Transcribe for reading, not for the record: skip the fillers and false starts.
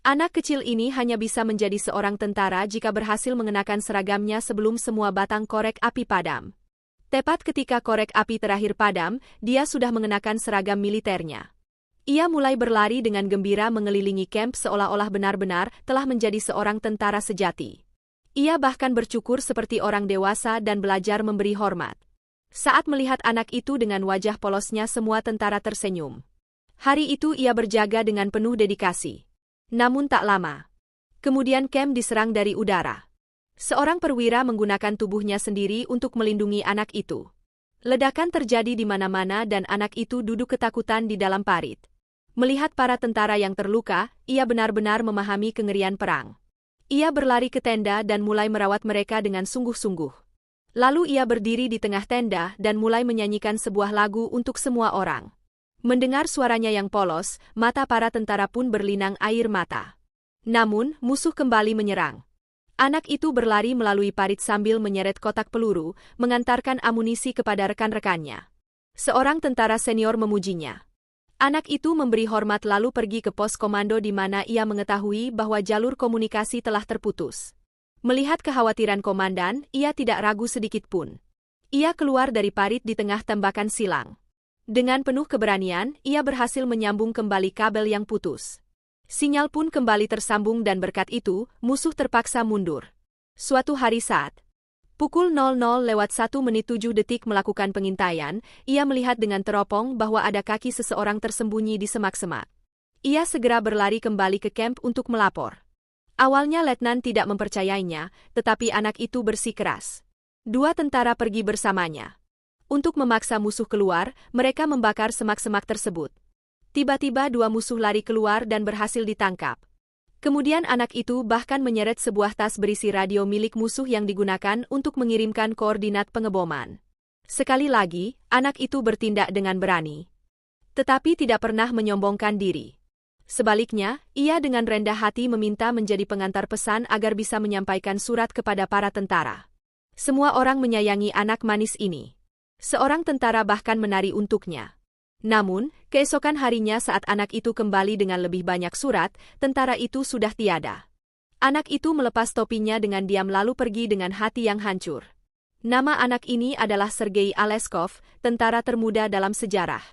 Anak kecil ini hanya bisa menjadi seorang tentara jika berhasil mengenakan seragamnya sebelum semua batang korek api padam. Tepat ketika korek api terakhir padam, dia sudah mengenakan seragam militernya. Ia mulai berlari dengan gembira mengelilingi kamp seolah-olah benar-benar telah menjadi seorang tentara sejati. Ia bahkan bercukur seperti orang dewasa dan belajar memberi hormat. Saat melihat anak itu dengan wajah polosnya, semua tentara tersenyum. Hari itu ia berjaga dengan penuh dedikasi. Namun tak lama. Kemudian kamp diserang dari udara. Seorang perwira menggunakan tubuhnya sendiri untuk melindungi anak itu. Ledakan terjadi di mana-mana dan anak itu duduk ketakutan di dalam parit. Melihat para tentara yang terluka, ia benar-benar memahami kengerian perang. Ia berlari ke tenda dan mulai merawat mereka dengan sungguh-sungguh. Lalu ia berdiri di tengah tenda dan mulai menyanyikan sebuah lagu untuk semua orang. Mendengar suaranya yang polos, mata para tentara pun berlinang air mata. Namun, musuh kembali menyerang. Anak itu berlari melalui parit sambil menyeret kotak peluru, mengantarkan amunisi kepada rekan-rekannya. Seorang tentara senior memujinya. Anak itu memberi hormat lalu pergi ke pos komando di mana ia mengetahui bahwa jalur komunikasi telah terputus. Melihat kekhawatiran komandan, ia tidak ragu sedikit pun. Ia keluar dari parit di tengah tembakan silang. Dengan penuh keberanian, ia berhasil menyambung kembali kabel yang putus. Sinyal pun kembali tersambung dan berkat itu, musuh terpaksa mundur. Suatu hari saat pukul 00:01:07 melakukan pengintaian, ia melihat dengan teropong bahwa ada kaki seseorang tersembunyi di semak-semak. Ia segera berlari kembali ke kamp untuk melapor. Awalnya letnan tidak mempercayainya, tetapi anak itu bersikeras. 2 tentara pergi bersamanya. Untuk memaksa musuh keluar, mereka membakar semak-semak tersebut. Tiba-tiba 2 musuh lari keluar dan berhasil ditangkap. Kemudian anak itu bahkan menyeret sebuah tas berisi radio milik musuh yang digunakan untuk mengirimkan koordinat pengeboman. Sekali lagi, anak itu bertindak dengan berani. Tetapi tidak pernah menyombongkan diri. Sebaliknya, ia dengan rendah hati meminta menjadi pengantar pesan agar bisa menyampaikan surat kepada para tentara. Semua orang menyayangi anak manis ini. Seorang tentara bahkan menari untuknya. Namun, keesokan harinya saat anak itu kembali dengan lebih banyak surat, tentara itu sudah tiada. Anak itu melepas topinya dengan diam lalu pergi dengan hati yang hancur. Nama anak ini adalah Sergei Aleskov, tentara termuda dalam sejarah.